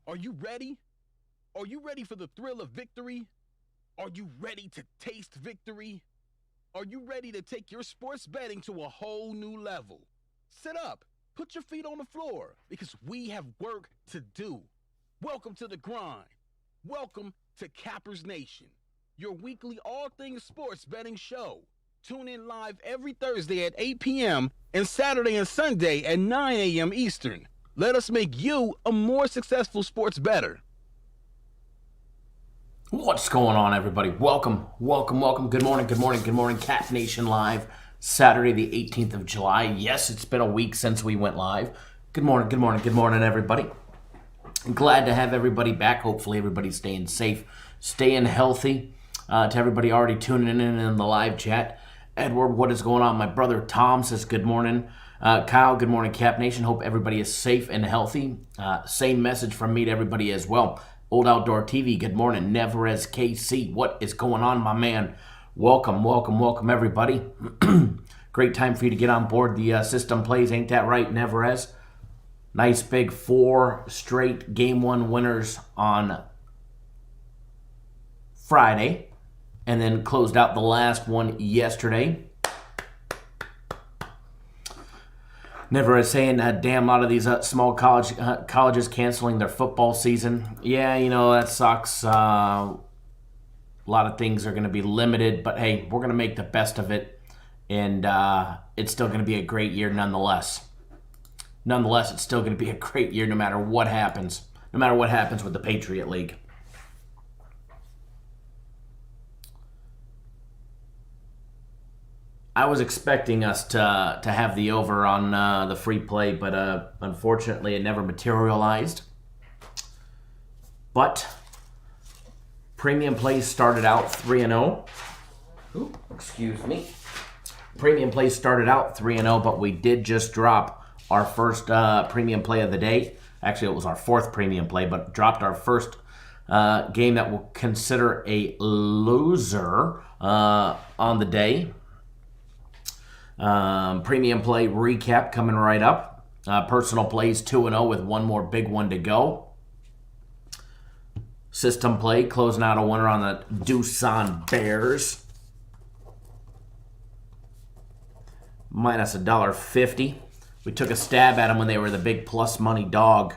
Are you ready? Are you ready for the thrill of victory? Are you ready to taste victory? Are you ready to take your sports betting to a whole new level? Sit up, put your feet on the floor, because we have work to do. Welcome to the grind. Welcome to Cappers Nation, your weekly all things sports betting show. Tune in live every Thursday at 8 p.m. and Saturday and Sunday at 9 a.m. Eastern. Let us make you a more successful sports bettor. What's going on, everybody? Welcome. Good morning. Cap Nation Live, Saturday the 18th of July. Yes, it's been a week since we went live. Good morning, everybody. I'm glad to have everybody back. Hopefully everybody's staying safe, staying healthy. To everybody already tuning in the live chat. Edward, what is going on? My brother Tom says good morning. Kyle, good morning, Cap Nation. Hope everybody is safe and healthy. Same message from me to everybody as well. Old Outdoor TV, good morning. Neverez KC, what is going on, my man? Welcome, everybody. Great time for you to get on board the system plays, ain't that right, Neverez? Nice big 4 straight Game 1 winners on Friday, and then closed out the last one yesterday. Never is saying a damn lot of these small colleges canceling their football season. Yeah, you know, that sucks. A lot of things are going to be limited, but hey, we're going to make the best of it, and it's still going to be a great year nonetheless. Nonetheless, it's still going to be a great year no matter what happens. No matter what happens with the Patriot League. I was expecting us to have the over on the free play, but unfortunately it never materialized. But premium plays started out 3-0. Ooh, excuse me. Premium plays started out 3-0, but we did just drop our first premium play of the day. Actually, it was our 4th premium play, but dropped our first game that we'll consider a loser on the day. Premium play recap coming right up. Personal plays 2-0 with one more big one to go. System play closing out a winner on the Doosan Bears. Minus $1.50. We took a stab at them when they were the big plus money dog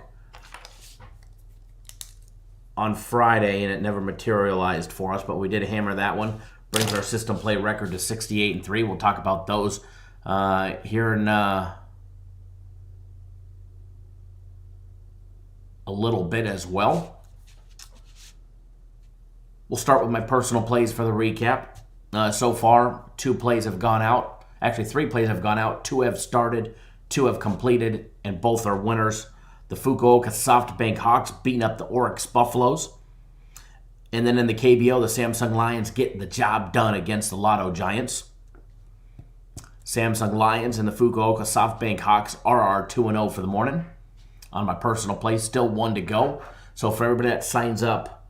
on Friday, and it never materialized for us, but we did hammer that one. Brings our system play record to 68-3. We'll talk about those here in a little bit as well. We'll start with my personal plays for the recap. So far, 2 plays have gone out. Actually, 3 plays have gone out. 2 have started, 2 have completed, and both are winners. The Fukuoka SoftBank Hawks beating up the Oryx Buffaloes. And then in the KBO, the Samsung Lions getting the job done against the Lotto Giants. Samsung Lions and the Fukuoka SoftBank Hawks are our 2-0 for the morning. On my personal play, still 1 to go. So for everybody that signs up,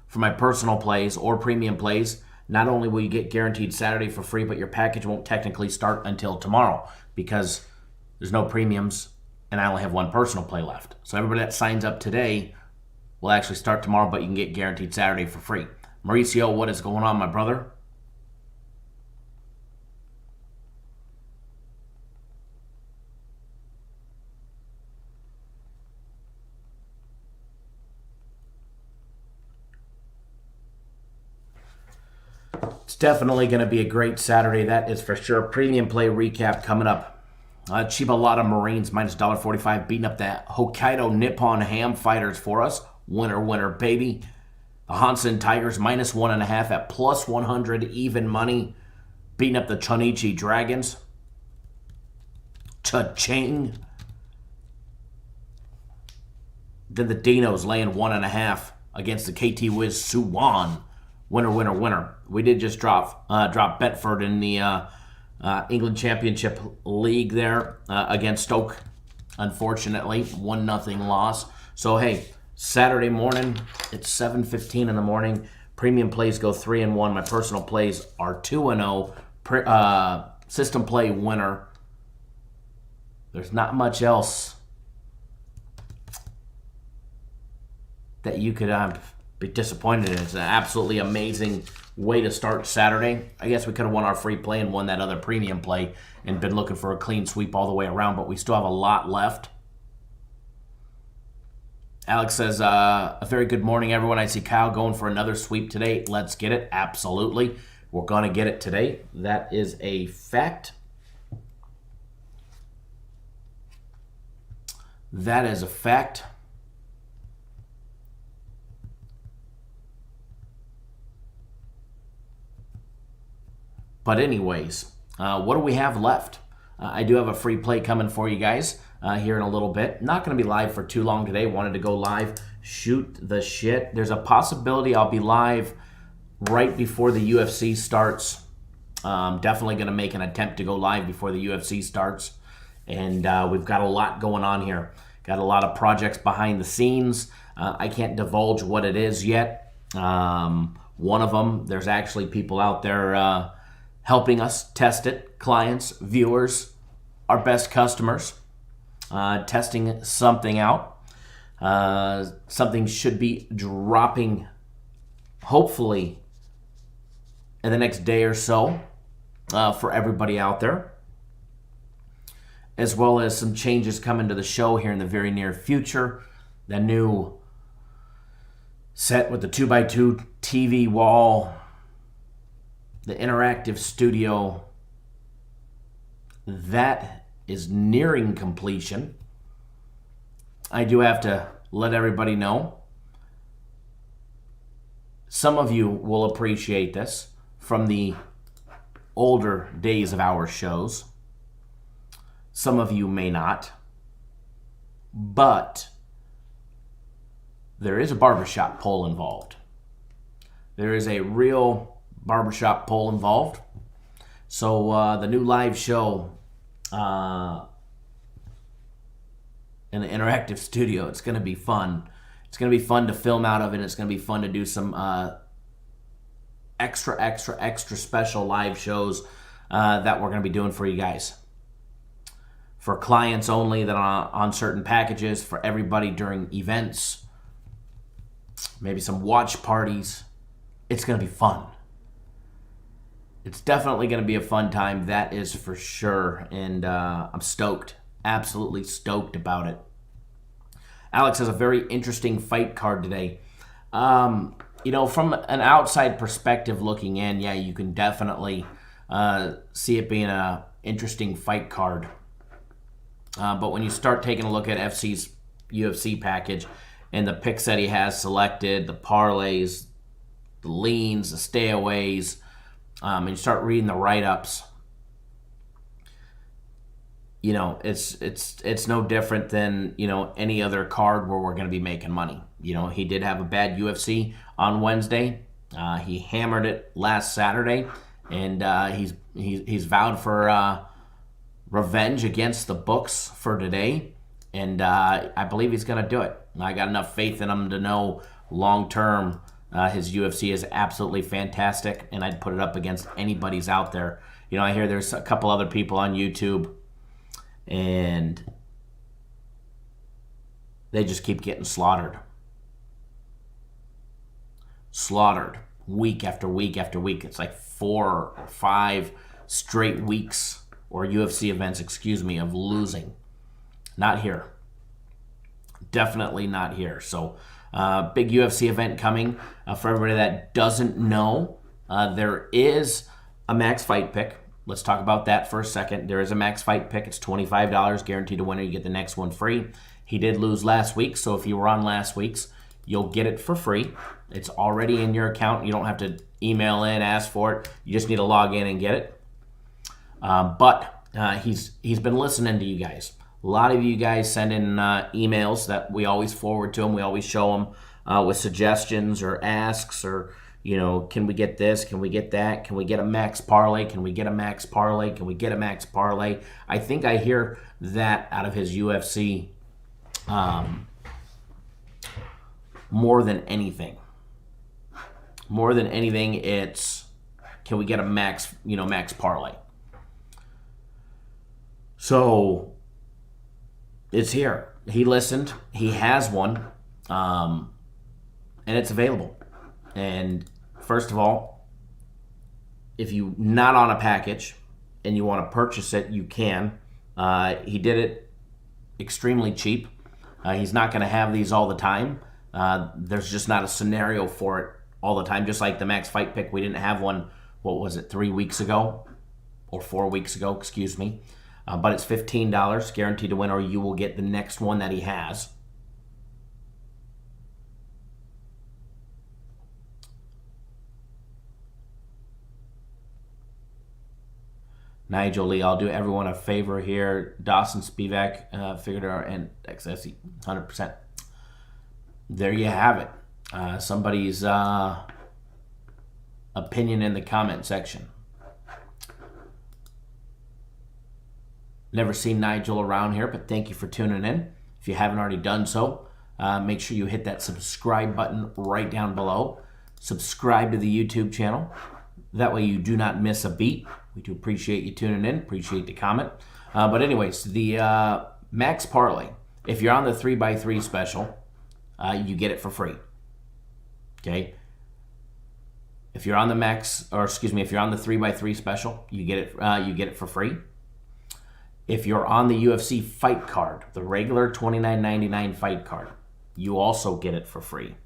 for my personal plays or premium plays, not only will you get guaranteed Saturday for free, but your package won't technically start until tomorrow because there's no premiums and I only have 1 personal play left. So everybody that signs up today will actually start tomorrow, but you can get guaranteed Saturday for free. Mauricio, what is going on, my brother? It's definitely going to be a great Saturday, that is for sure. Premium play recap coming up. Chiba Lotta Marines minus $1.45 beating up that Hokkaido Nippon Ham Fighters for us. Winner, baby. The Hansen Tigers minus 1.5 at plus 100 even money. Beating up the Chonichi Dragons. Cha-ching. Then the Dinos laying 1.5 against the KT Wiz Suwon. Winner. We did just drop Betford in the England Championship League there against Stoke. Unfortunately, 1-0 loss. So, hey, Saturday morning, it's 7:15 in the morning. Premium plays go 3-1. My personal plays are 2-0. System play winner. There's not much else that you could be disappointed in. It's an absolutely amazing way to start Saturday. I guess we could have won our free play and won that other premium play and been looking for a clean sweep all the way around, but we still have a lot left. Alex says, a very good morning, everyone. I see Kyle going for another sweep today. Let's get it. Absolutely. We're going to get it today. That is a fact. That is a fact. But anyways, what do we have left? I do have a free play coming for you guys here in a little bit. Not going to be live for too long today. Wanted to go live, shoot the shit. There's a possibility I'll be live right before the UFC starts. Definitely going to make an attempt to go live before the UFC starts. And we've got a lot going on here. Got a lot of projects behind the scenes. I can't divulge what it is yet. One of them, there's actually people out there helping us test it. Clients, viewers, our best customers. Testing something out. Something should be dropping hopefully in the next day or so for everybody out there, as well as some changes coming to the show here in the very near future. The new set with the 2x2 TV wall, the interactive studio, that is nearing completion. I do have to let everybody know. Some of you will appreciate this from the older days of our shows. Some of you may not. But there is a barbershop pole involved. There is a real barbershop pole involved. So the new live show in the interactive studio, it's going to be fun. It's going to be fun to film out of it. It's going to be fun to do some extra special live shows that we're going to be doing for you guys. For clients only, that on certain packages, for everybody during events, maybe some watch parties. It's going to be fun. It's definitely going to be a fun time, that is for sure, and I'm stoked, absolutely stoked about it. Alex has a very interesting fight card today. From an outside perspective looking in, yeah, you can definitely see it being an interesting fight card. But when you start taking a look at FC's UFC package and the picks that he has selected, the parlays, the leans, the stayaways, and you start reading the write-ups, it's no different than, any other card where we're going to be making money. He did have a bad UFC on Wednesday. He hammered it last Saturday, and he's vowed for revenge against the books for today, and I believe he's going to do it. I got enough faith in him to know long-term his UFC is absolutely fantastic, and I'd put it up against anybody's out there. I hear there's a couple other people on YouTube, and they just keep getting slaughtered. Slaughtered week after week after week. It's like 4 or 5 straight weeks, or UFC events, of losing. Not here. Definitely not here. So, big UFC event coming. For everybody that doesn't know, there is a max fight pick. Let's talk about that for a second. There is a max fight pick. It's $25, guaranteed to winner. You get the next one free. He did lose last week, so if you were on last week's, you'll get it for free. It's already in your account. You don't have to email in, ask for it. You just need to log in and get it. But he's been listening to you guys. A lot of you guys send in emails that we always forward to him. We always show him with suggestions or asks, or, can we get this? Can we get that? Can we get a max parlay? Can we get a max parlay? Can we get a max parlay? I think I hear that out of his UFC more than anything. More than anything, it's can we get a max parlay? So it's here. He listened. He has one, and it's available. And first of all, if you're not on a package and you want to purchase it, you can. He did it extremely cheap. He's not going to have these all the time. There's just not a scenario for it all the time. Just like the Max Fight Pick, we didn't have one, 3 weeks ago? Or 4 weeks ago, excuse me. But it's $15, guaranteed to win, or you will get the next one that he has. Nigel Lee, I'll do everyone a favor here. Dawson Spivak, figured out, and XSE, 100%. There you have it. Somebody's opinion in the comment section. Never seen Nigel around here, but thank you for tuning in. If you haven't already done so, make sure you hit that subscribe button right down below. Subscribe to the YouTube channel. That way you do not miss a beat. We do appreciate you tuning in. Appreciate the comment. But anyways, the Max Parlay, if you're on the 3x3 special, you get it for free. Okay? If you're on the if you're on the 3x3 special, you get it for free. If you're on the UFC fight card, the regular $29.99 fight card, you also get it for free.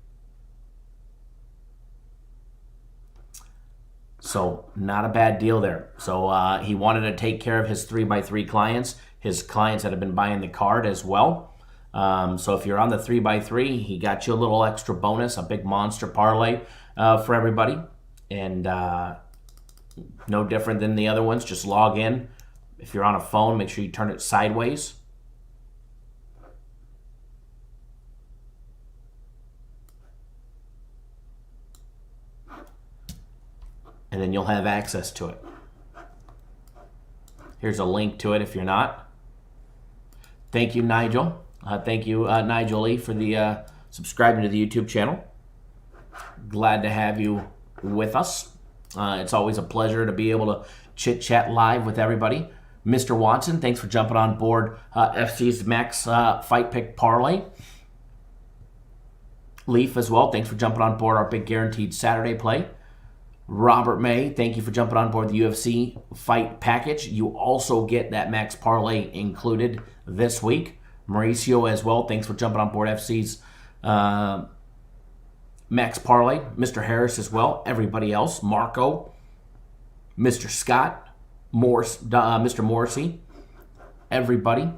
So not a bad deal there. So he wanted to take care of his 3x3 clients, his clients that have been buying the card as well. So if you're on the 3x3, he got you a little extra bonus, a big monster parlay for everybody. And no different than the other ones. Just log in. If you're on a phone, make sure you turn it sideways. And then you'll have access to it. Here's a link to it if you're not. Thank you, Nigel. Thank you, Nigel Lee, for the subscribing to the YouTube channel. Glad to have you with us. It's always a pleasure to be able to chit-chat live with everybody. Mr. Watson, thanks for jumping on board FC's Max Fight Pick Parlay. Leaf as well, thanks for jumping on board our big guaranteed Saturday play. Robert May, thank you for jumping on board the UFC Fight Package. You also get that Max Parlay included this week. Mauricio as well, thanks for jumping on board FC's Max Parlay. Mr. Harris as well. Everybody else, Marco, Mr. Scott, Mr. Morrissey, everybody.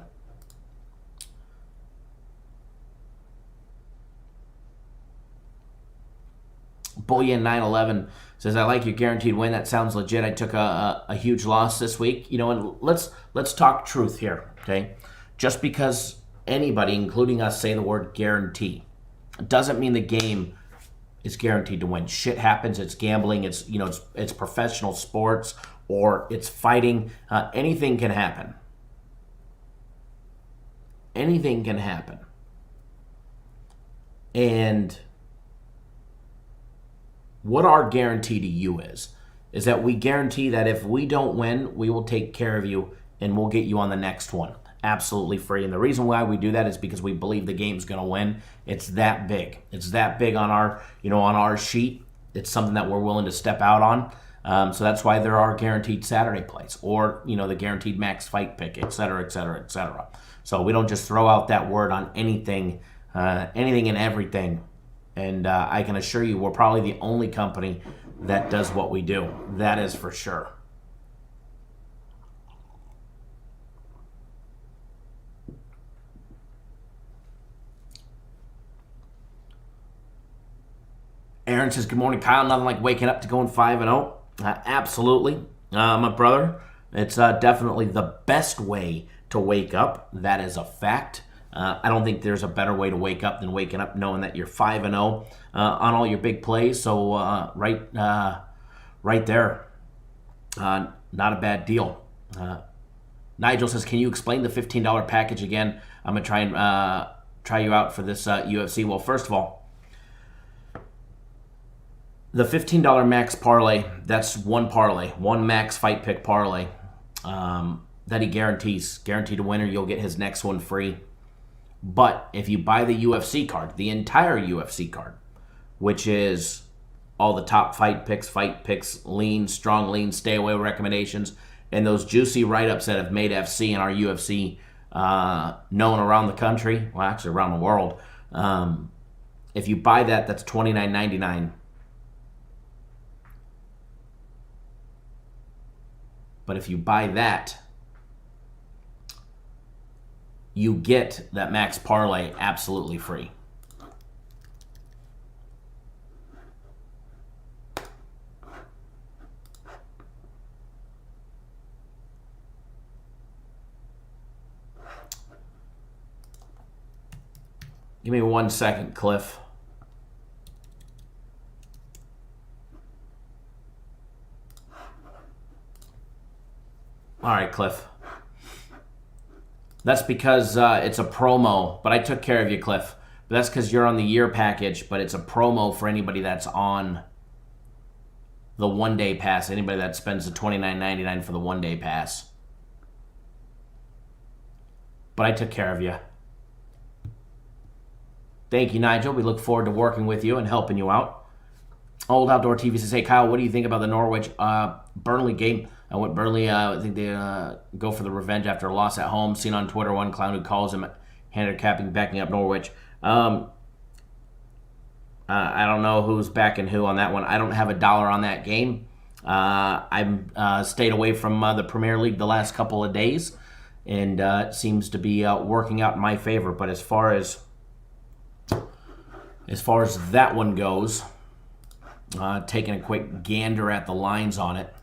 Bullion 911 says, I like your guaranteed win. That sounds legit. I took a huge loss this week. You know, and let's talk truth here, okay? Just because anybody, including us, say the word guarantee, doesn't mean the game is guaranteed to win. Shit happens. It's gambling. It's professional sports, or it's fighting. Anything can happen. Anything can happen. And what our guarantee to you is that we guarantee that if we don't win, we will take care of you and we'll get you on the next one. Absolutely free. And the reason why we do that is because we believe the game's going to win. It's that big. It's that big on our sheet. It's something that we're willing to step out on. So that's why there are guaranteed Saturday plays, or the guaranteed Max Fight Pick, et cetera, et cetera, et cetera. So we don't just throw out that word on anything and everything. And I can assure you, we're probably the only company that does what we do. That is for sure. Aaron says, good morning, Kyle. Nothing like waking up to going 5-0. Absolutely, my brother. It's definitely the best way to wake up. That is a fact. I don't think there's a better way to wake up than waking up knowing that you're 5-0 on all your big plays. So right there, not a bad deal. Nigel says, can you explain the $15 package again? I'm going to try and try you out for this UFC. Well, first of all, The $15 max parlay, that's one parlay, one max fight pick parlay that he guarantees. Guaranteed a winner, you'll get his next one free. But if you buy the UFC card, the entire UFC card, which is all the top fight picks, lean, strong lean, stay away recommendations, and those juicy write-ups that have made FC and our UFC known around the country, well, actually around the world. If you buy that, that's $29.99. But if you buy that, you get that max parlay absolutely free. Give me 1 second, Cliff. All right, Cliff. That's because it's a promo, but I took care of you, Cliff. But that's because you're on the year package, but it's a promo for anybody that's on the one-day pass, anybody that spends the $29.99 for the one-day pass. But I took care of you. Thank you, Nigel. We look forward to working with you and helping you out. Old Outdoor TV says, hey, Kyle, what do you think about the Norwich Burnley game? I went Burnley. I think they go for the revenge after a loss at home. Seen on Twitter one clown who calls him handicapping, backing up Norwich. I don't know who's backing who on that one. I don't have $1 on that game. I've stayed away from the Premier League the last couple of days, and it seems to be working out in my favor. But as far as that one goes, taking a quick gander at the lines on it.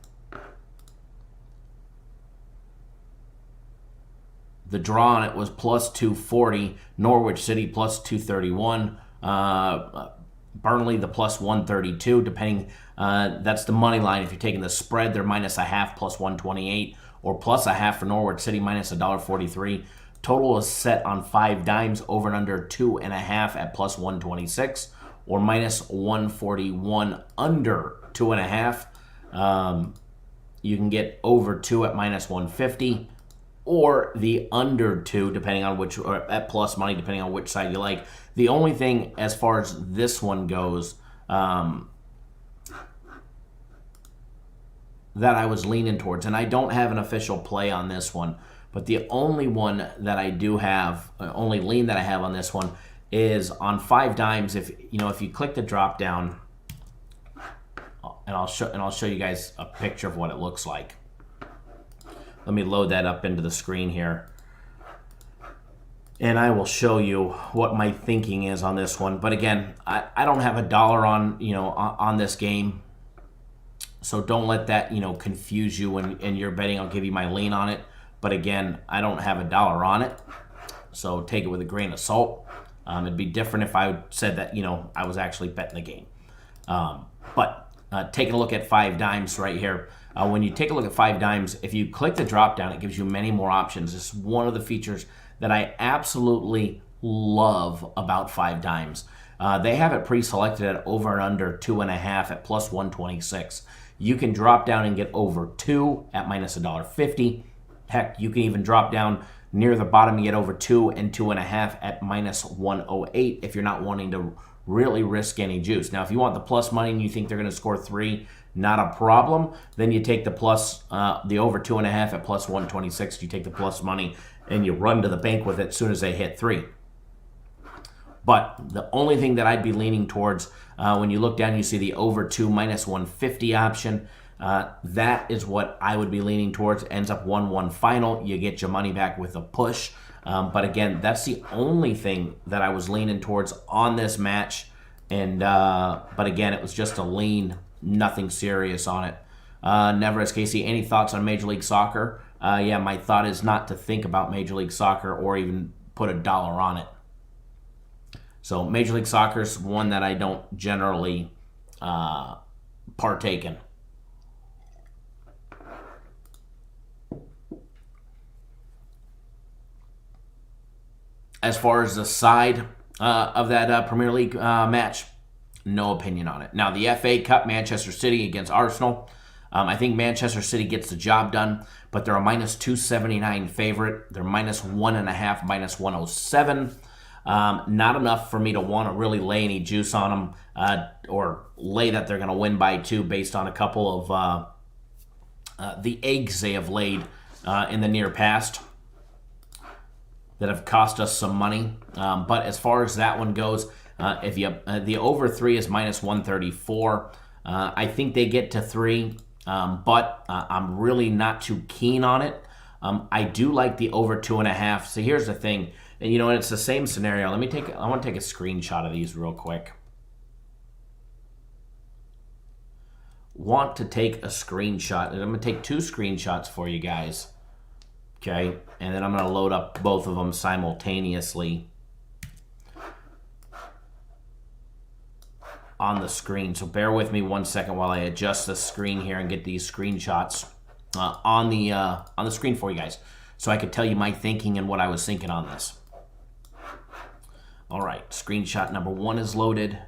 The draw on it was plus 240. Norwich City plus 231. Burnley the plus 132. Depending, that's the money line. If you're taking the spread, they're minus a half plus 128, or plus a half for Norwich City minus $1.43. Total is set on 5 dimes, over and under 2.5 at plus 126, or minus 141 under 2.5. You can get over 2 at minus 150. Or the under 2, depending on which, or at plus money, depending on which side you like. The only thing as far as this one goes that I was leaning towards, and I don't have an official play on this one, but the only one that I do have, only lean that I have on this one is on 5 dimes. If you click the drop down, and I'll show you guys a picture of what it looks like. Let me load that up into the screen here. And I will show you what my thinking is on this one. But again, I don't have $1 on this game. So don't let that, confuse you when you're betting. I'll give you my lean on it. But again, I don't have $1 on it. So take it with a grain of salt. It'd be different if I said that, I was actually betting the game. But taking a look at 5 dimes right here. When you take a look at 5 dimes, if you click the drop down, it gives you many more options. It's one of the features that I absolutely love about 5 dimes. They have it pre-selected at over and under 2.5 at plus 126. You can drop down and get over 2 at minus $1.50. Heck, you can even drop down near the bottom and get over 2 and 2.5 at minus 108 if you're not wanting to really risk any juice. Now, if you want the plus money and you think they're going to score 3, not a problem. Then you take the plus, the over 2.5 at plus 126. You take the plus money and you run to the bank with it as soon as they hit 3. But the only thing that I'd be leaning towards, when you look down, you see the over 2 minus 150 option. That is what I would be leaning towards. Ends up 1-1 final. You get your money back with a push. But again, that's the only thing that I was leaning towards on this match. And but again, it was just a lean. Nothing serious on it. Never as Casey, any thoughts on Major League Soccer? Yeah, my thought is not to think about Major League Soccer or even put $1 on it. So Major League Soccer is one that I don't generally partake in. As far as the side of that Premier League match, No opinion on it. Now, the FA Cup, Manchester City against Arsenal. I think Manchester City gets the job done, but they're a minus 279 favorite. They're minus 1.5, minus 107. Not enough for me to want to really lay any juice on them or lay that they're going to win by 2 based on a couple of the eggs they have laid in the near past that have cost us some money. But as far as that one goes, if you the over 3 is minus 134. I think they get to 3, but I'm really not too keen on it. I do like the over 2.5. So here's the thing, and it's the same scenario. I want to take a screenshot of these real quick. Want to take a screenshot, and I'm going to take 2 screenshots for you guys. Okay, and then I'm going to load up both of them simultaneously on the screen. So bear with me 1 second while I adjust the screen here and get these screenshots on the screen for you guys, so I could tell you my thinking and what I was thinking on this. All right, screenshot number 1 is loaded,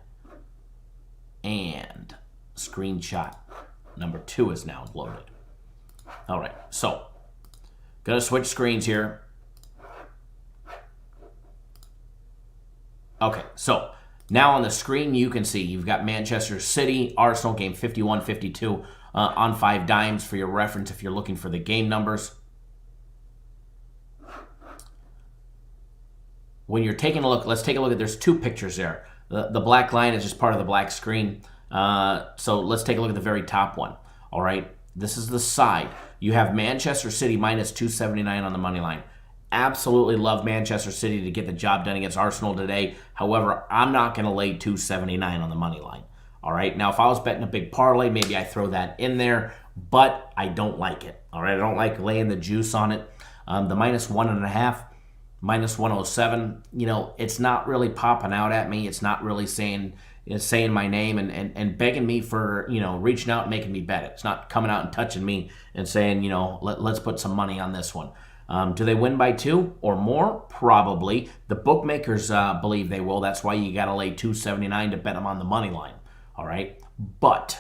and screenshot number 2 is now loaded. All right, so gonna switch screens here. Okay, so now on the screen you can see you've got Manchester City, Arsenal game 51-52 on 5 dimes for your reference if you're looking for the game numbers. When you're taking a look, let's take a look at, there's 2 pictures there. The black line is just part of the black screen. So let's take a look at the very top one. All right, this is the side. You have Manchester City minus 279 on the money line. Absolutely love Manchester City to get the job done against Arsenal today. However, I'm not going to lay 279 on the money line. All right, now if I was betting a big parlay, maybe I throw that in there, but I don't like it. All right, I don't like laying the juice on it. The minus 1.5, minus 107, it's not really popping out at me. It's not really saying my name and begging me for, reaching out and making me bet it. It's not coming out and touching me and saying, let's put some money on this one. Do they win by 2 or more? Probably. The bookmakers believe they will. That's why you got to lay 279 to bet them on the money line. All right. But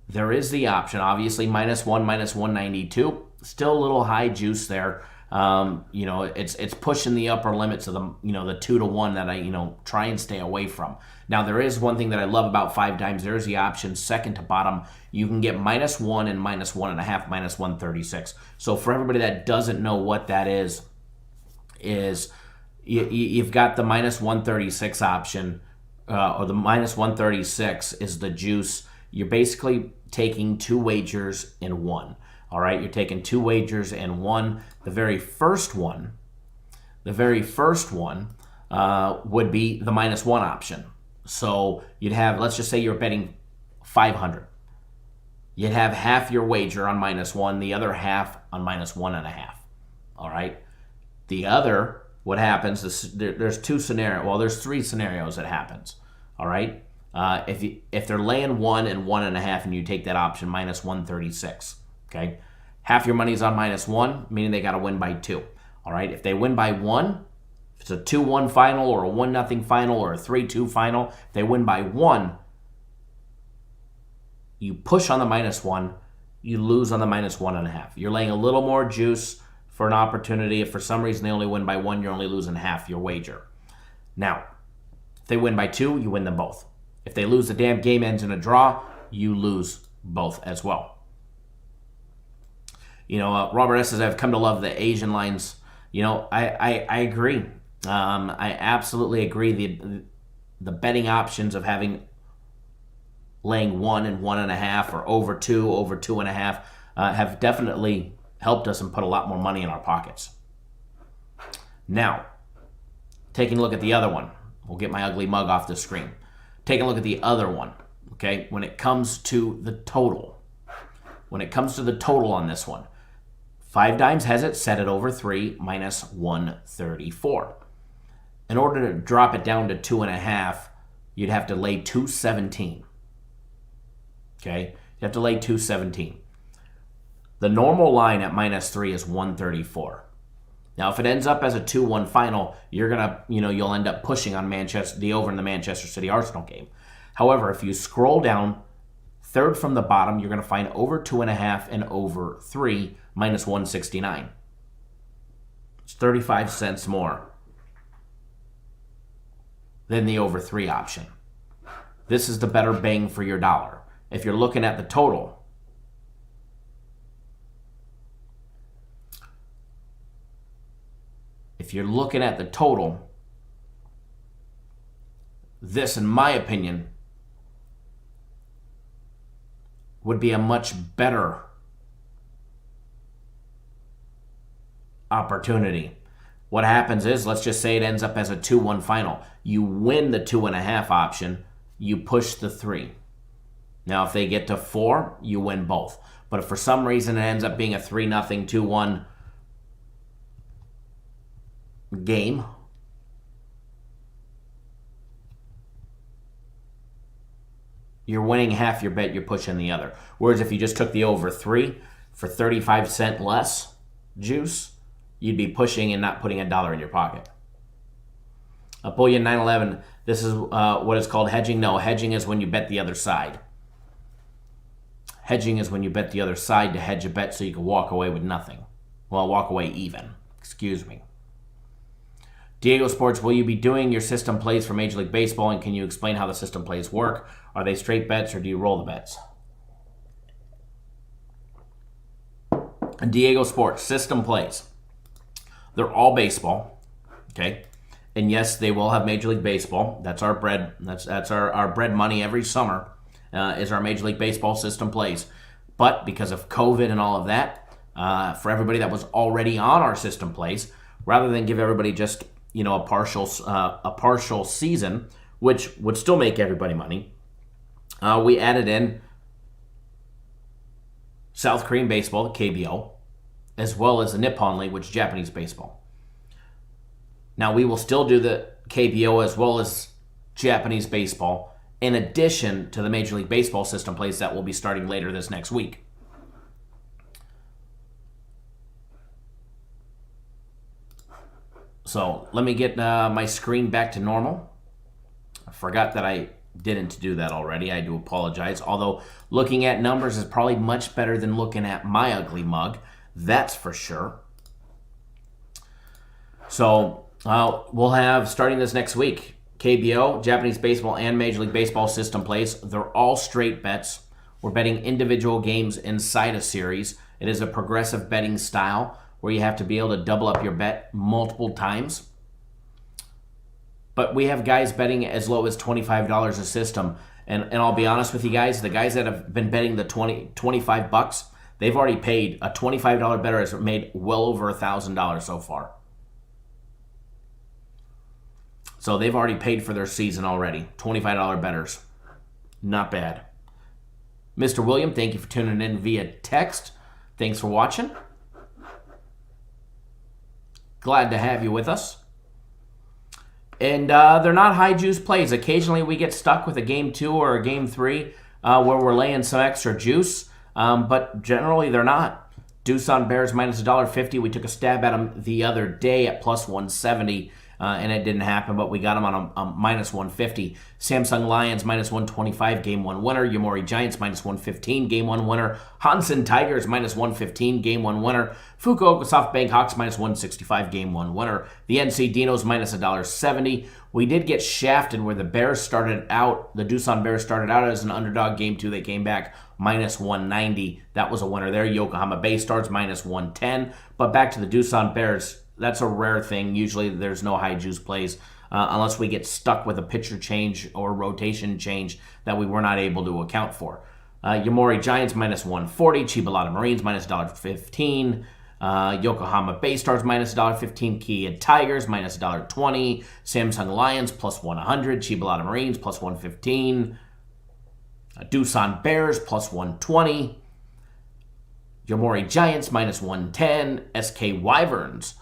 there is the option. Obviously, minus 1, minus 192. Still a little high juice there. It's pushing the upper limits of the 2 to 1 that I try and stay away from. Now there is one thing that I love about 5 dimes. There's the option second to bottom. You can get minus 1 and minus 1.5, minus 136. So for everybody that doesn't know what that is you've got the minus 136 option, or the minus 136 is the juice. You're basically taking 2 wagers in one. All right, you're taking 2 wagers in one. The very first one would be the minus 1 option. So you'd have, let's just say you're betting 500. You'd have half your wager on minus 1, the other half on minus 1.5. All right. The other, what happens, there's 2 scenarios. Well, there's 3 scenarios that happens. All right. If they're laying 1 and 1.5 and you take that option, minus 136. Okay, half your money's on minus 1, meaning they got to win by 2. All right, if they win by 1, if it's a 2-1 final or a 1-0 final or a 3-2 final, if they win by 1, you push on the minus 1, you lose on the minus 1.5. You're laying a little more juice for an opportunity. If for some reason they only win by 1, you're only losing half your wager. Now, if they win by 2, you win them both. If they lose, the damn game ends in a draw, you lose both as well. Robert S. says, I've come to love the Asian lines. I agree. I absolutely agree. The betting options of laying 1 and 1.5 or over 2, over 2.5 have definitely helped us and put a lot more money in our pockets. Now, taking a look at the other one. We'll get my ugly mug off the screen. Taking a look at the other one. Okay, when it comes to the total. On this one, 5 dimes has it set at over 3, minus 134. In order to drop it down to 2.5, you'd have to lay 217. Okay, you have to lay 217. The normal line at minus 3 is 134. Now, if it ends up as a 2-1 final, you'll end up pushing on the over in the Manchester City Arsenal game. However, if you scroll down third from the bottom, you're going to find over 2.5 and over 3 minus 169. It's 35 cents more than the over 3 option. This is the better bang for your dollar. If you're looking at the total, this, in my opinion, would be a much better opportunity. What happens is, let's just say it ends up as a 2-1 final. You win the 2.5 option, you push the 3. Now, if they get to 4, you win both. But if for some reason it ends up being a 3-0, 2-1 game, you're winning half your bet, you're pushing the other. Whereas if you just took the over 3 for 35 cents less juice, you'd be pushing and not putting $1 in your pocket. Bullion 911, this is what is called hedging. No, hedging is when you bet the other side. Hedging is when you bet the other side to hedge a bet so you can walk away with nothing. Well, walk away even. Excuse me. Diego Sports, will you be doing your system plays for Major League Baseball, and can you explain how the system plays work? Are they straight bets or do you roll the bets? Diego Sports, system plays. They're all baseball, okay? And yes, they will have Major League Baseball. That's our bread. That's our bread money every summer is our Major League Baseball system plays. But because of COVID and all of that, for everybody that was already on our system plays, rather than give everybody just a partial season, which would still make everybody money, we added in South Korean baseball, the KBO, as well as the Nippon League, which is Japanese baseball. Now, we will still do the KBO as well as Japanese baseball, in addition to the Major League Baseball system plays that will be starting later this next week. So let me get my screen back to normal. I forgot that I didn't do that already. I do apologize. Although looking at numbers is probably much better than looking at my ugly mug. That's for sure. So we'll have, starting this next week, KBO, Japanese baseball, and Major League Baseball system plays. They're all straight bets. We're betting individual games inside a series. It is a progressive betting style where you have to be able to double up your bet multiple times. But we have guys betting as low as $25 a system. And I'll be honest with you guys, the guys that have been betting the $25, they've already paid. A $25 bettor has made well over $1,000 so far. So they've already paid for their season already. $25 bettors. Not bad. Mr. William, thank you for tuning in via text. Thanks for watching. Glad to have you with us. And they're not high juice plays. Occasionally we get stuck with a game 2 or a game 3 where we're laying some extra juice. But generally they're not. Deuce on Bears minus $1.50. We took a stab at them the other day at plus 170. And it didn't happen, but we got them on a minus 150. Samsung Lions minus 125, game 1 winner. Yomiuri Giants minus 115, game 1 winner. Hansen Tigers minus 115, game 1 winner. Fukuoka SoftBank Hawks minus 165, game 1 winner. The NC Dinos minus $1.70. We did get shafted where the Bears started out, the Doosan Bears started out as an underdog. Game 2, they came back minus 190. That was a winner there. Yokohama Bay Stars minus 110. But back to the Doosan Bears. That's a rare thing. Usually there's no high juice plays unless we get stuck with a pitcher change or rotation change that we were not able to account for. Yomiuri Giants minus 140. Chibalata Marines minus $1.15. Yokohama Bay Stars minus $1.15. Kia Tigers minus $1.20. Samsung Lions plus 100. Chibalata Marines plus 115. Doosan Bears plus 120. Yomiuri Giants minus 110. SK Wyverns,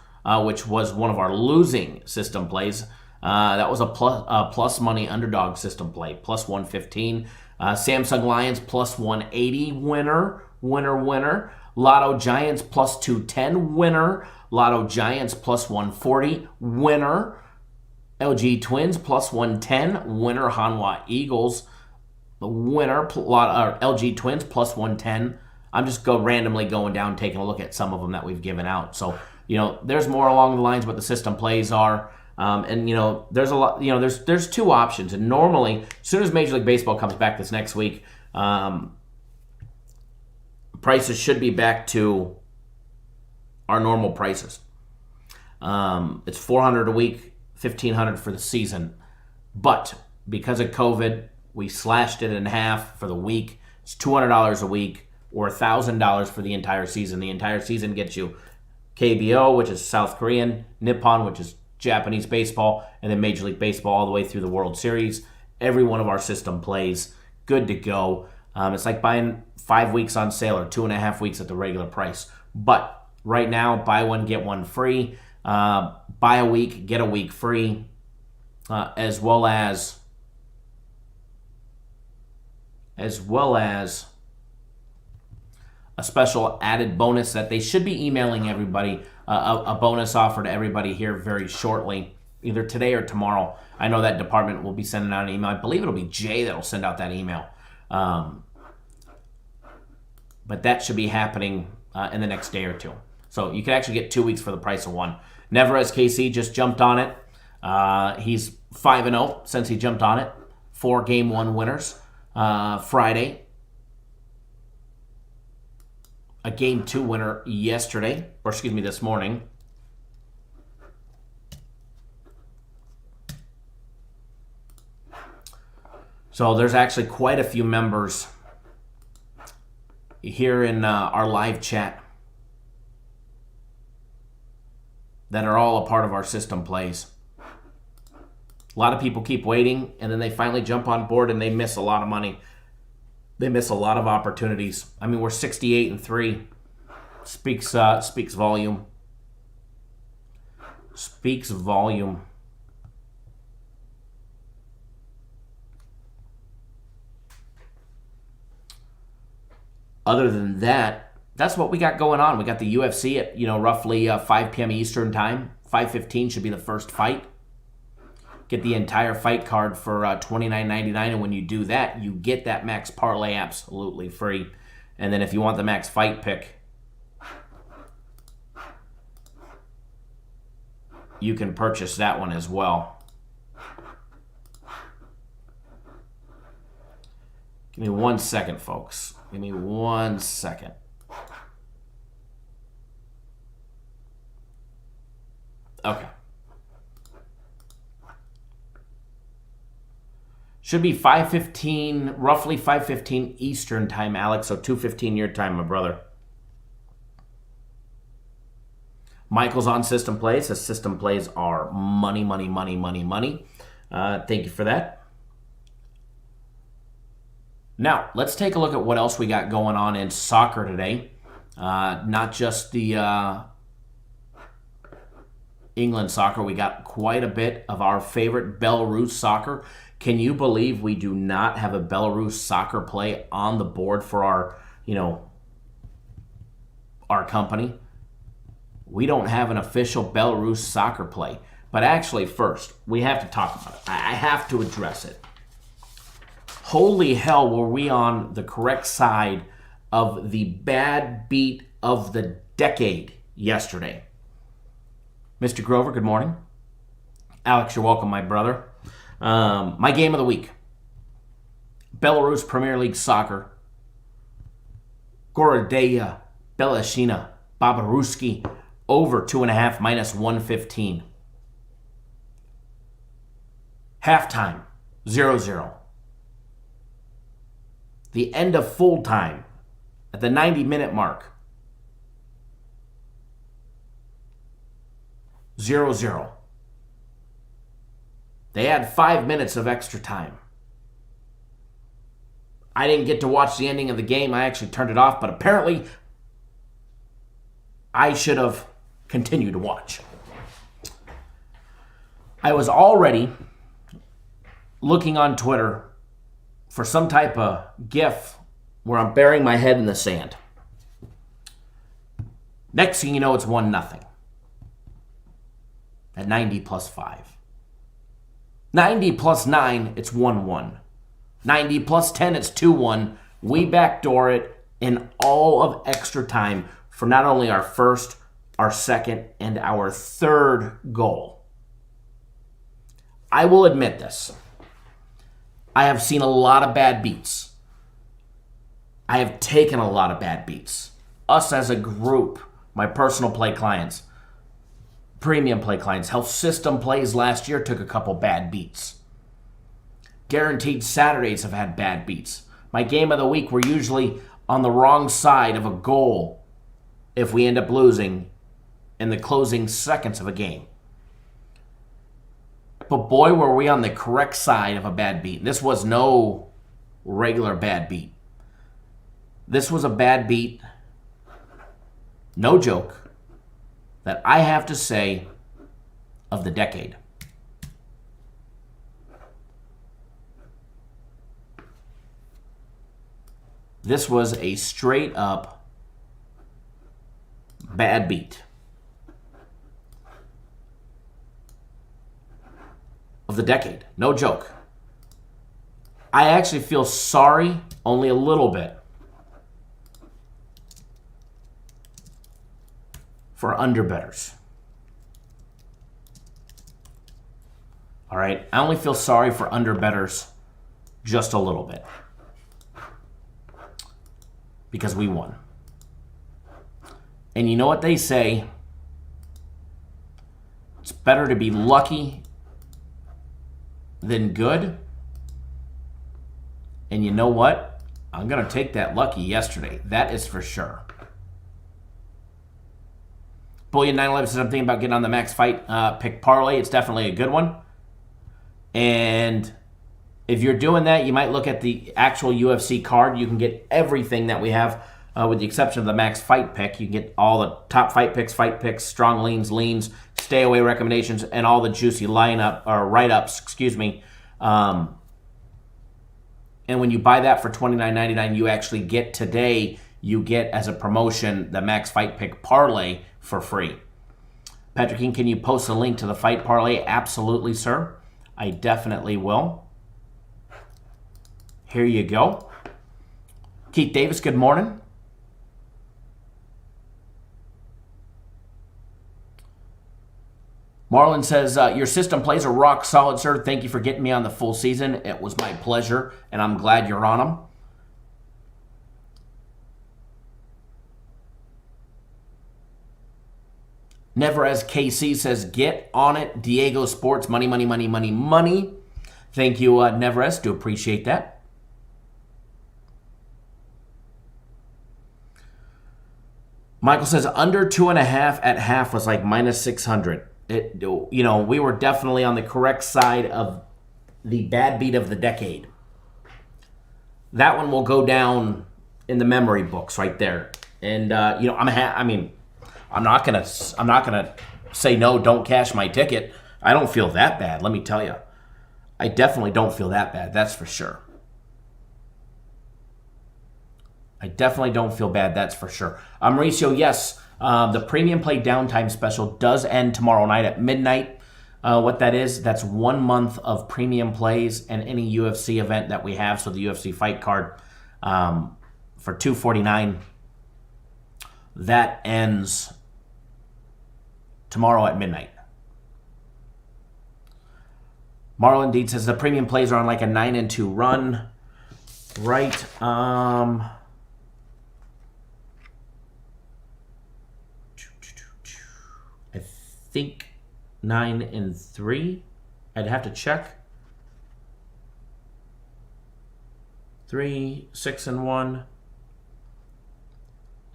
which was one of our losing system plays. That was a plus money underdog system play, plus 115. Samsung Lions plus 180 winner winner. Lotto Giants plus 210, winner. Lotto Giants plus 140, winner. LG Twins plus 110, winner. Hanwha Eagles, the winner. LG Twins plus 110. I'm just randomly going down, taking a look at some of them that we've given out. So, there's more along the lines what the system plays are. And there's a lot, there's two options. And normally, as soon as Major League Baseball comes back this next week, prices should be back to our normal prices. It's $400 a week, $1,500 for the season. But because of COVID, we slashed it in half for the week. It's $200 a week or $1,000 for the entire season. The entire season gets you KBO, which is South Korean, Nippon, which is Japanese baseball, and then Major League Baseball all the way through the World Series. Every one of our system plays. Good to go. It's like buying 5 weeks on sale or 2.5 weeks at the regular price. But right now, buy one, get one free. Buy a week, get a week free. As well as a special added bonus that they should be emailing everybody, a bonus offer to everybody here very shortly, either today or tomorrow. I know that department will be sending out an email. I believe it'll be Jay that will send out that email. But that should be happening in the next day or two. So you can actually get 2 weeks for the price of one. Neverez KC just jumped on it. He's 5-0 since he jumped on it. 4 game 1 winners. Friday. A game 2 winner yesterday, this morning. So there's actually quite a few members here in our live chat that are all a part of our system plays. A lot of people keep waiting, and then they finally jump on board, and they miss a lot of money. They miss a lot of opportunities. I mean, we're 68-3. Speaks volume. Speaks volume. Other than that, that's what we got going on. We got the UFC at roughly 5 p.m. Eastern time. 5:15 should be the first fight. Get the entire fight card for $29.99, and when you do that, you get that max parlay absolutely free. And then if you want the max fight pick, you can purchase that one as well. Give me 1 second, folks. Give me 1 second. Okay. Should be 5:15, roughly 5:15 Eastern time, Alex, so 2:15 your time, my brother. Michael's on System Plays. His System Plays are money, money, money, money, money. Thank you for that. Now, let's take a look at what else we got going on in soccer today. Not just the England soccer. We got quite a bit of our favorite Belarus soccer. Can you believe we do not have a Belarus soccer play on the board for our company? We don't have an official Belarus soccer play. But actually, first, we have to talk about it. I have to address it. Holy hell, were we on the correct side of the bad beat of the decade yesterday. Mr. Grover, good morning. Alex, you're welcome, my brother. My game of the week. Belarus Premier League Soccer. Gorodeya, Belashina, Babaruski, over 2.5, minus 115. Halftime, 0-0. The end of full time, at the 90-minute mark, 0-0. They had 5 minutes of extra time. I didn't get to watch the ending of the game. I actually turned it off, but apparently I should have continued to watch. I was already looking on Twitter for some type of GIF where I'm burying my head in the sand. Next thing you know, it's 1-0. At 90 plus 5. 90 plus 9, it's 1-1. 90 plus 10, it's 2-1. We backdoor it in all of extra time for not only our first, our second, and our third goal. I will admit this. I have seen a lot of bad beats. I have taken a lot of bad beats. Us as a group, my personal play clients, premium play clients, health system plays last year took a couple bad beats. Guaranteed Saturdays have had bad beats. My game of the week, we're usually on the wrong side of a goal if we end up losing in the closing seconds of a game. But boy, were we on the correct side of a bad beat. This was no regular bad beat. This was a bad beat, no joke, that I have to say of the decade. This was a straight up bad beat of the decade. No joke. I actually feel sorry only a little bit for underbettors. All right, I only feel sorry for underbettors just a little bit because we won. And you know what they say? It's better to be lucky than good. And you know what? I'm going to take that lucky yesterday. That is for sure. Bullion 911 says, I'm thinking about getting on the max fight pick parlay. It's definitely a good one. And if you're doing that, you might look at the actual UFC card. You can get everything that we have, with the exception of the max fight pick. You can get all the top fight picks, strong leans, stay away recommendations, and all the juicy lineup or write-ups, and when you buy that for $29.99, you actually get today, you get as a promotion the max fight pick parlay for free. Patrick King, can you post a link to the fight parlay? Absolutely, sir. I definitely will. Here you go. Keith Davis, good morning. Marlon says, your system plays are rock solid, sir. Thank you for getting me on the full season. It was my pleasure, and I'm glad you're on them. Never as KC says, get on it. Diego Sports, money. Thank you, Neverest. Do appreciate that. Michael says, under 2.5 at half was like minus 600. We were definitely on the correct side of the bad beat of the decade. That one will go down in the memory books right there. And I'm not gonna say no. Don't cash my ticket. I don't feel that bad. Let me tell you, I definitely don't feel that bad. That's for sure. I definitely don't feel bad. That's for sure. Mauricio, yes. The premium play downtime special does end tomorrow night at midnight. What that is, that's 1 month of premium plays and any UFC event that we have. So the UFC fight card for $249, that ends tomorrow at midnight. Marlon Deed says the premium plays are on like a 9-2 run. Right. I think 9-3. I'd have to check. 3, 6-1,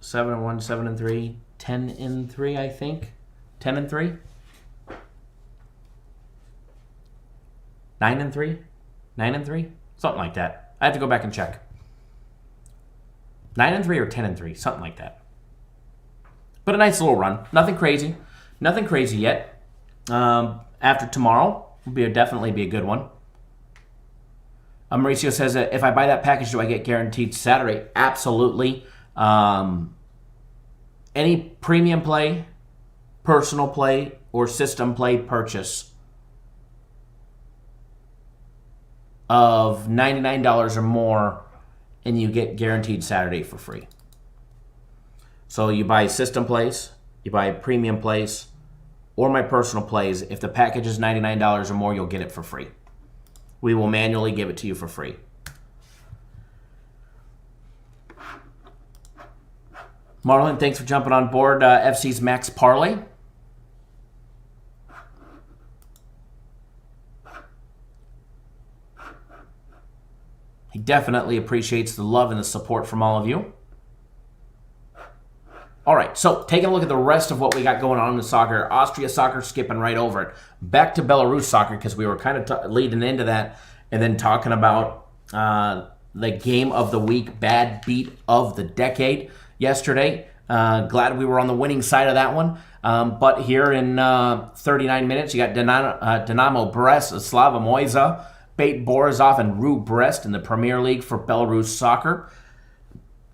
7-1, 7-3, 10-3. I think 10-3, 9-3, 9-3, something like that. I have to go back and check. 9-3 or 10-3, something like that. But a nice little run. Nothing crazy yet. After tomorrow will definitely be a good one. Mauricio says, if I buy that package, do I get guaranteed Saturday? Absolutely. And any premium play, personal play, or system play purchase of $99 or more, and you get guaranteed Saturday for free. So you buy system plays, you buy premium plays, or my personal plays. If the package is $99 or more, you'll get it for free. We will manually give it to you for free. Marlon, thanks for jumping on board FC's Max Parlay. He definitely appreciates the love and the support from all of you. All right, so taking a look at the rest of what we got going on in the soccer. Austria soccer, skipping right over it. Back to Belarus soccer, because we were kind of leading into that and then talking about the game of the week, bad beat of the decade yesterday. Glad we were on the winning side of that one. But here in 39 minutes, you got Dynamo Brest, Slava Moisa, Bate Borisov, and Ru Brest in the Premier League for Belarus soccer.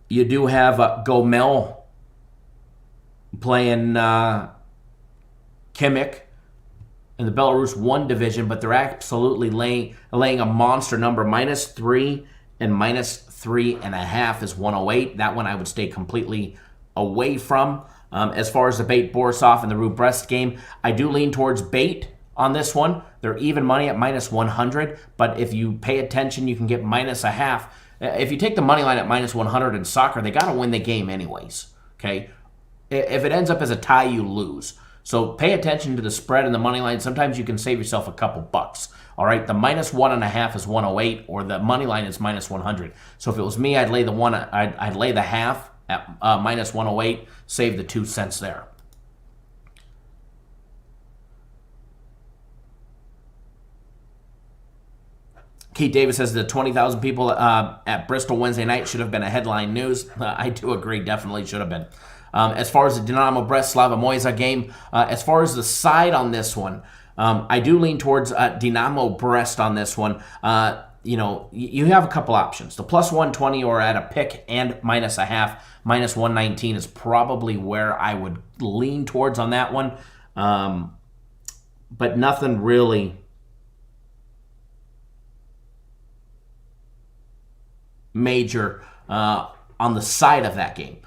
You do have Gomel playing Kimmich in the Belarus 1 division, but they're absolutely laying a monster number. -3 and -3.5 is 108. That one I would stay completely away from. As far as the Bate Borisov and the Ru Brest game, I do lean towards Bate on this one. They're even money at -100, but if you pay attention, you can get -0.5. If you take the money line at -100 in soccer, they got to win the game anyways, okay? If it ends up as a tie, you lose. So pay attention to the spread and the money line. Sometimes you can save yourself a couple bucks. All right, the -1.5 is 108, or the money line is -100. So if it was me, I'd lay I'd lay the half at -108, save the 2 cents there. Keith Davis says the 20,000 people at Bristol Wednesday night should have been a headline news. I do agree, definitely should have been. As far as the Dynamo Brest Slava Moisa game, as far as the side on this one, I do lean towards Dynamo Brest on this one. You have a couple options. The +120 or at a pick and -0.5, -119 is probably where I would lean towards on that one. But nothing really major on the side of that game.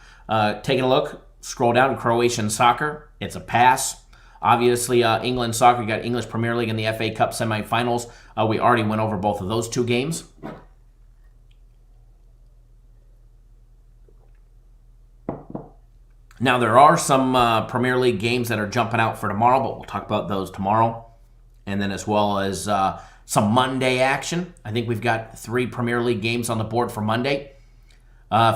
Taking a look, scroll down, Croatian soccer, it's a pass. Obviously, England soccer, you got English Premier League and the FA Cup semifinals. We already went over both of those two games. Now, there are some Premier League games that are jumping out for tomorrow, but we'll talk about those tomorrow. And then as well as some Monday action. I think we've got 3 Premier League games on the board for Monday.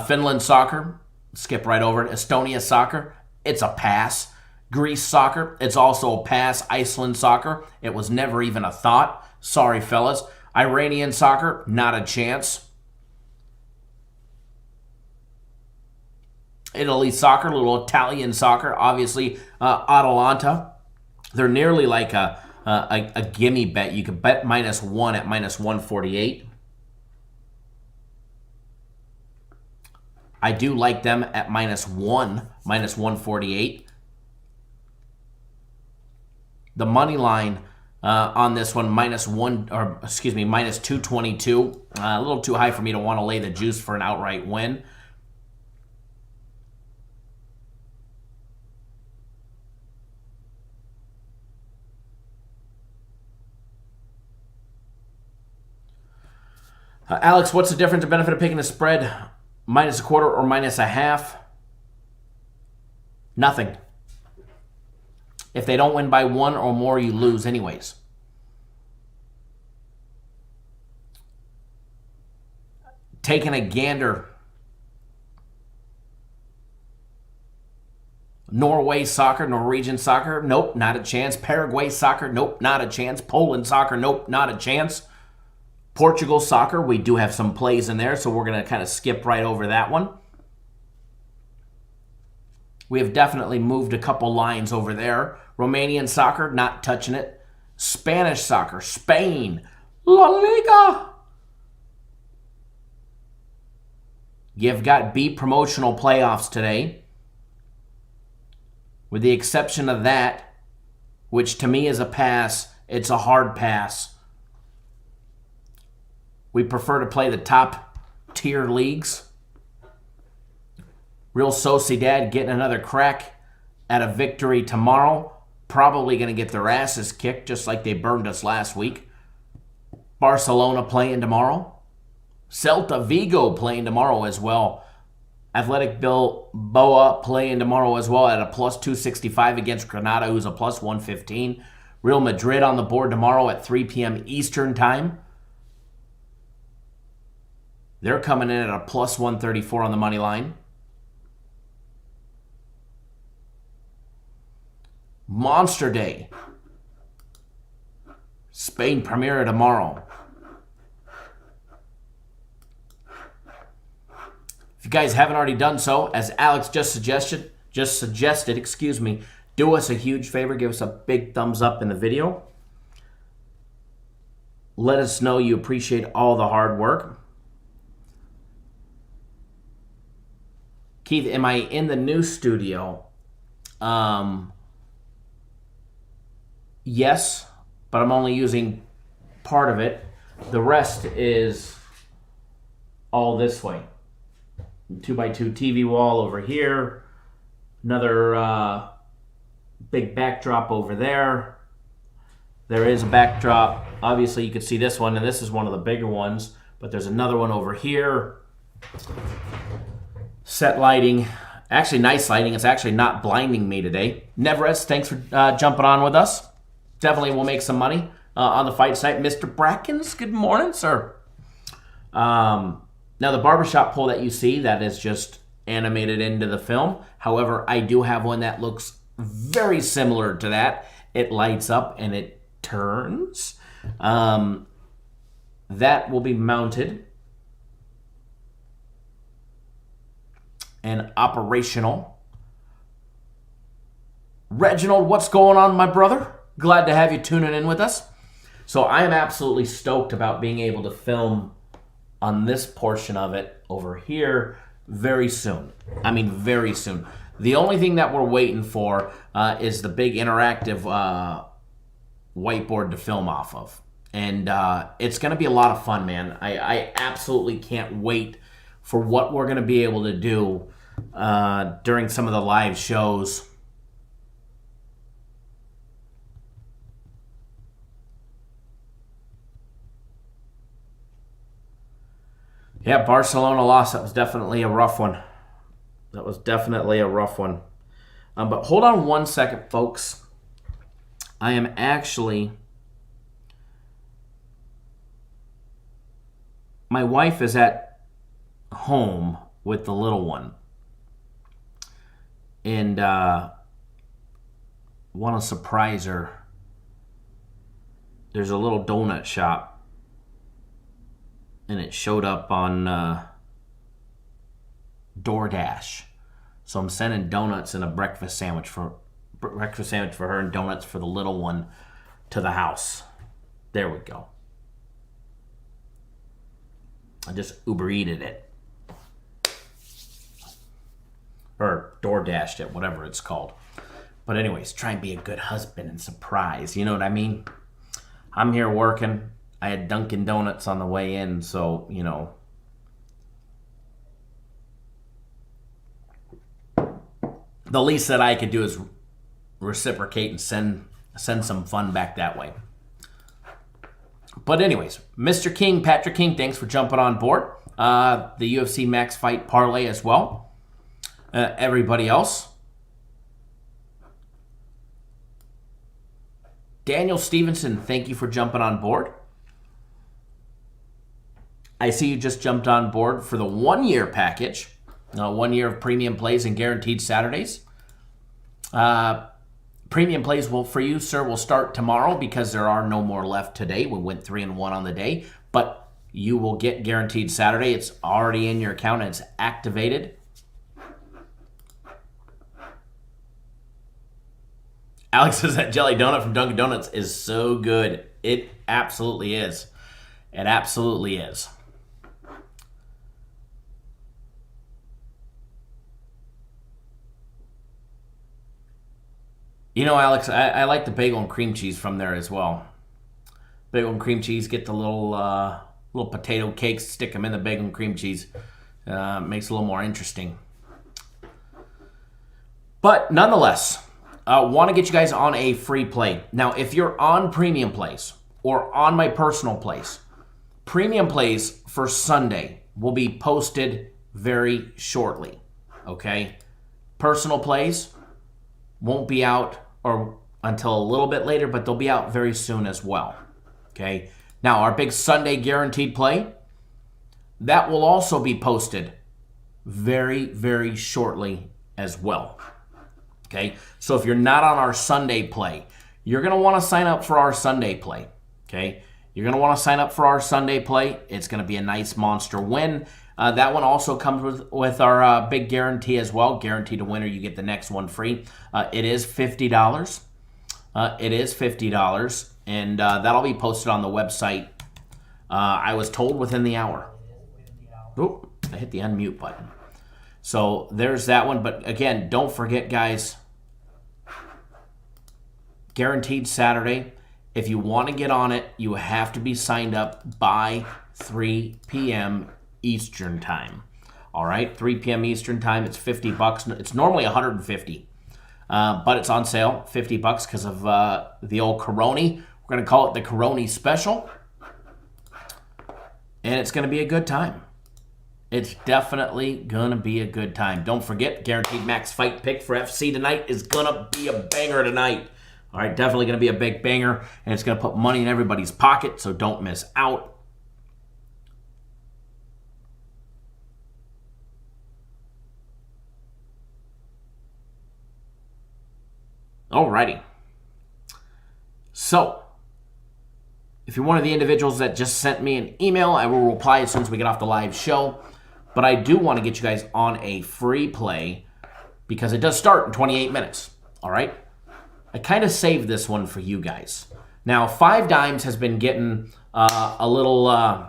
Finland soccer, skip right over it. Estonia soccer, it's a pass. Greece soccer, it's also a pass. Iceland soccer, it was never even a thought. Sorry, fellas. Iranian soccer, not a chance. Italy soccer, little Italian soccer, obviously Atalanta. They're nearly like a gimme bet. You could bet -1 at -148. I do like them at -1, -148. The money line on this one, -222. A little too high for me to want to lay the juice for an outright win. Alex, what's the difference, the benefit of picking a spread -1/4 or -0.5? Nothing. If they don't win by 1 or more, you lose anyways. Taking a gander. Norway soccer, Norwegian soccer, nope, not a chance. Paraguay soccer, nope, not a chance. Poland soccer, nope, not a chance. Portugal soccer, we do have some plays in there, so we're going to kind of skip right over that one. We have definitely moved a couple lines over there. Romanian soccer, not touching it. Spanish soccer, Spain, La Liga. You've got B promotional playoffs today. With the exception of that, which to me is a pass, it's a hard pass. We prefer to play the top tier leagues. Real Sociedad getting another crack at a victory tomorrow. Probably going to get their asses kicked just like they burned us last week. Barcelona playing tomorrow. Celta Vigo playing tomorrow as well. Athletic Bilbao playing tomorrow as well at a plus 265 against Granada, who's a plus 115. Real Madrid on the board tomorrow at 3 p.m. Eastern time. They're coming in at a plus 134 on the money line. Monster Day. Spain Premier tomorrow. If you guys haven't already done so, as Alex just suggested, do us a huge favor. Give us a big thumbs up in the video. Let us know you appreciate all the hard work. Keith, am I in the new studio? Yes, but I'm only using part of it. The rest is all this way. 2x2 TV wall over here. Another big backdrop over there. There is a backdrop. Obviously, you can see this one, and this is one of the bigger ones. But there's another one over here. Set lighting. Actually, nice lighting. It's actually not blinding me today. Neverest, thanks for jumping on with us. Definitely will make some money on the fight site. Mr. Brackens, good morning, sir. Now, the barbershop pole that you see, that is just animated into the film. However, I do have one that looks very similar to that. It lights up and it turns. That will be mounted and operational. Reginald, what's going on, my brother? Glad to have you tuning in with us. So I am absolutely stoked about being able to film on this portion of it over here very soon. I mean, very soon. The only thing that we're waiting for is the big interactive whiteboard to film off of. And it's going to be a lot of fun, man. I absolutely can't wait for what we're going to be able to do during some of the live shows. Yeah, Barcelona lost. That was definitely a rough one. But hold on one second, folks. I am actually... My wife is at home with the little one. And want to surprise her. There's a little donut shop. And it showed up on DoorDash. So I'm sending donuts and a breakfast sandwich for her and donuts for the little one to the house. There we go. I just Uber Eated it. Or DoorDashed it, whatever it's called. But anyways, try and be a good husband and surprise. You know what I mean? I'm here working. I had Dunkin' Donuts on the way in, so, you know. The least that I could do is reciprocate and send some fun back that way. But anyways, Mr. King, Patrick King, thanks for jumping on board. The UFC Max Fight Parlay as well. Everybody else. Daniel Stevenson, thank you for jumping on board. I see you just jumped on board for the 1-year package. 1 year of premium plays and guaranteed Saturdays. Premium plays for you, sir, will start tomorrow because there are no more left today. We went 3-1 on the day. But you will get guaranteed Saturday. It's already in your account and it's activated. Alex says that jelly donut from Dunkin' Donuts is so good. It absolutely is. It absolutely is. You know, Alex, I like the bagel and cream cheese from there as well. Bagel and cream cheese, get the little potato cakes, stick them in the bagel and cream cheese. Makes it a little more interesting. But nonetheless, want to get you guys on a free play. Now, if you're on premium plays or on my personal plays, premium plays for Sunday will be posted very shortly. Okay? Personal plays won't be out or until a little bit later, but they'll be out very soon as well. Okay? Now, our big Sunday guaranteed play, that will also be posted very, very shortly as well. Okay? So if you're not on our Sunday play, you're going to want to sign up for our Sunday play. Okay? You're going to want to sign up for our Sunday play. It's going to be a nice monster win. That one also comes with our big guarantee as well. Guarantee to win or you get the next one free. It is $50. It is $50. And that'll be posted on the website, I was told, within the hour. Oop, I hit the unmute button. So there's that one. But again, don't forget, guys, guaranteed Saturday. If you want to get on it, you have to be signed up by 3 p.m. Eastern time. All right, 3 p.m. Eastern time. It's $50. It's normally $150, but it's on sale, $50 because of the old Coroni. We're going to call it the Coroni Special, and it's going to be a good time. It's definitely going to be a good time. Don't forget, Guaranteed Max Fight Pick for FC tonight is going to be a banger tonight. All right, definitely going to be a big banger, and it's going to put money in everybody's pocket, so don't miss out. Alrighty. So, if you're one of the individuals that just sent me an email, I will reply as soon as we get off the live show. But I do want to get you guys on a free play because it does start in 28 minutes. All right? I kind of saved this one for you guys. Now, 5 Dimes has been getting a little on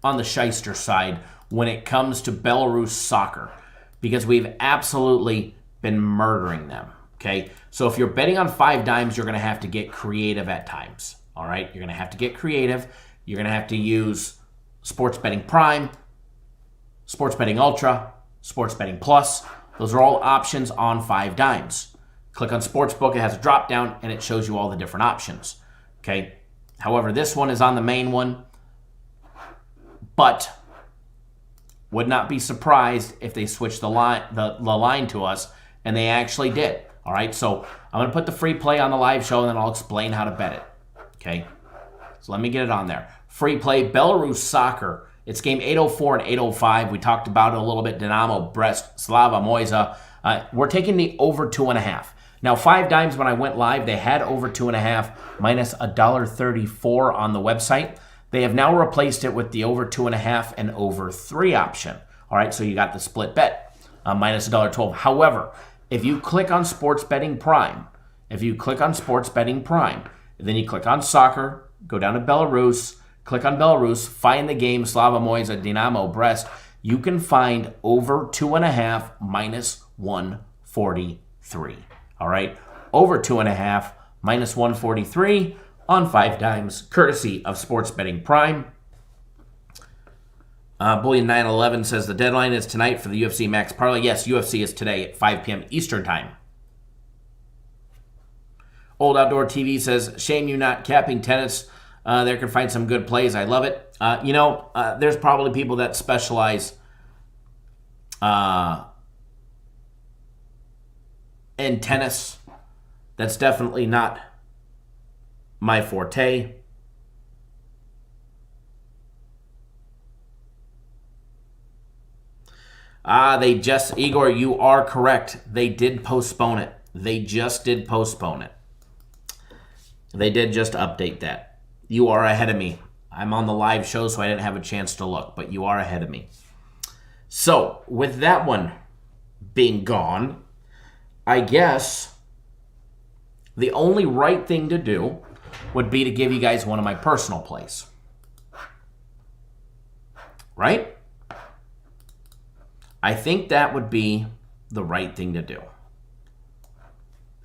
the shyster side when it comes to Belarus soccer because we've absolutely been murdering them. Okay? So if you're betting on 5 Dimes, you're going to have to get creative at times. All right? You're going to have to get creative. You're going to have to use Sports Betting Prime, Sports Betting Ultra, Sports Betting Plus. Those are all options on 5 Dimes. Click on Sportsbook. It has a drop down, and it shows you all the different options. Okay? However, this one is on the main one, but would not be surprised if they switched the line to us, and they actually did. All right? So I'm going to put the free play on the live show, and then I'll explain how to bet it. Okay? So let me get it on there. Free play, Belarus soccer. It's game 804 and 805. We talked about it a little bit. Dynamo, Brest, Slava, Moisa. We're taking the over 2.5. Now, 5 Dimes, when I went live, they had over 2.5 minus $1.34 on the website. They have now replaced it with the over 2.5 and over 3 option. All right, so you got the split bet, minus $1.12. However, if you click on Sports Betting Prime, then you click on soccer, go down to Belarus, click on Belarus, find the game Slava Moisa, Dynamo, Brest. You can find over 2.5 minus 143. All right, over 2.5 minus 143 on 5 Dimes, courtesy of Sports Betting Prime. Bullion 911 says the deadline is tonight for the UFC Max Parlay. Yes, UFC is today at 5 p.m. Eastern Time. Old Outdoor TV says, shame you not capping tennis. There can find some good plays. I love it. There's probably people that specialize in tennis. That's definitely not my forte. Igor, you are correct. They did postpone it. They just did postpone it. They did just update that. You are ahead of me. I'm on the live show, so I didn't have a chance to look, but you are ahead of me. So, with that one being gone, I guess the only right thing to do would be to give you guys one of my personal plays. Right? I think that would be the right thing to do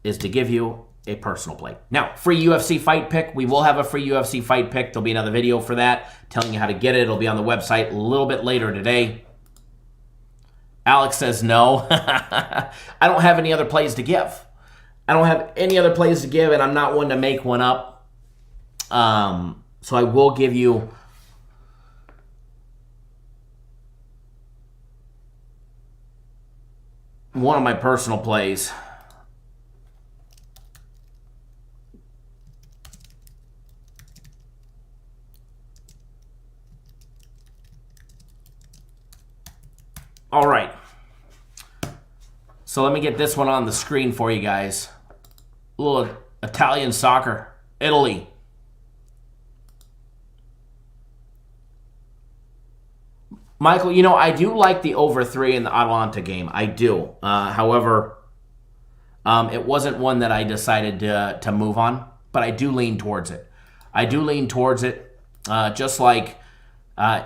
is to give you a personal play. Now, free UFC fight pick. We will have a free UFC fight pick. There'll be another video for that telling you how to get it. It'll be on the website a little bit later today. Alex says no. I don't have any other plays to give. I don't have any other plays to give, and I'm not one to make one up. So I will give you one of my personal plays. All right. So let me get this one on the screen for you guys. A little Italian soccer. Italy. Michael, you know, I do like the over 3 in the Atalanta game. I do. However, it wasn't one that I decided to move on, but I do lean towards it. Just like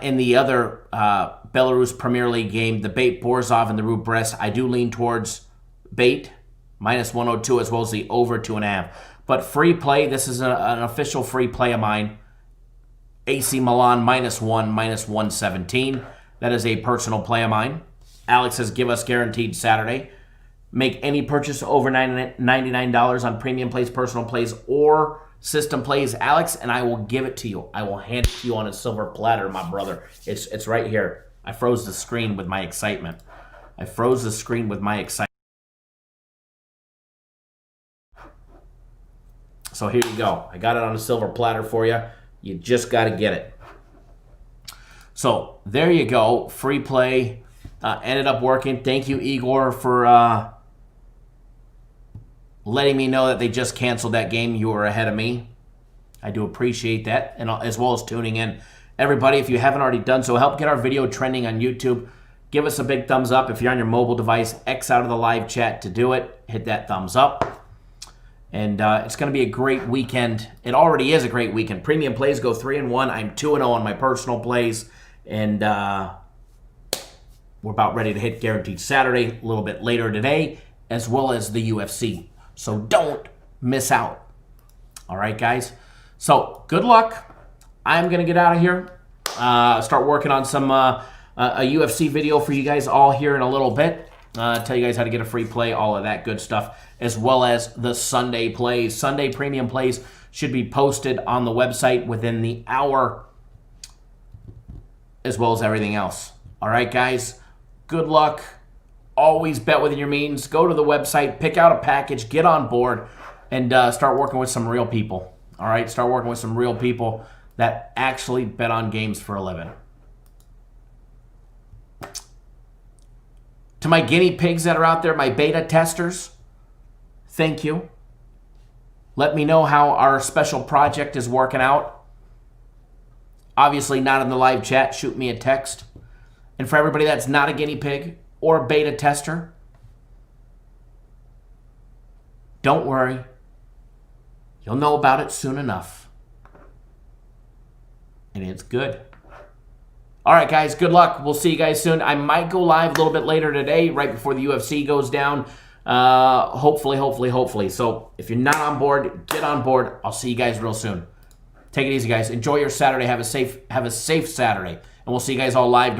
in the other Belarus Premier League game, the Bate Borzov and the Rube Brest, I do lean towards Bate, minus 102, as well as the over 2.5. But free play, this is an official free play of mine. AC Milan, minus 1, minus 117. That is a personal play of mine. Alex says, give us guaranteed Saturday. Make any purchase over $99 on premium plays, personal plays, or system plays, Alex, and I will give it to you. I will hand it to you on a silver platter, my brother. It's right here. I froze the screen with my excitement. So here you go. I got it on a silver platter for you. You just got to get it. So there you go. Free play ended up working. Thank you, Igor, for letting me know that they just canceled that game. You were ahead of me. I do appreciate that, and as well as tuning in. Everybody, if you haven't already done so, help get our video trending on YouTube. Give us a big thumbs up. If you're on your mobile device, X out of the live chat to do it. Hit that thumbs up. And it's going to be a great weekend. It already is a great weekend. Premium plays go 3-1. I'm 2-0 on my personal plays. And we're about ready to hit guaranteed Saturday a little bit later today, as well as the UFC. So don't miss out. All right, guys? So good luck. I'm going to get out of here. Start working on some a UFC video for you guys all here in a little bit. Tell you guys how to get a free play, all of that good stuff, as well as the Sunday plays. Sunday premium plays should be posted on the website within the hour, as well as everything else. All right, guys? Good luck. Always bet within your means. Go to the website, pick out a package, get on board, and start working with some real people. All right? Start working with some real people that actually bet on games for a living. To my guinea pigs that are out there, my beta testers, thank you. Let me know how our special project is working out. Obviously not in the live chat. Shoot me a text. And for everybody that's not a guinea pig or a beta tester, don't worry. You'll know about it soon enough. And it's good. All right, guys, good luck. We'll see you guys soon. I might go live a little bit later today, right before the UFC goes down. Hopefully. So if you're not on board, get on board. I'll see you guys real soon. Take it easy, guys. Enjoy your Saturday. Have a safe Saturday. And we'll see you guys all live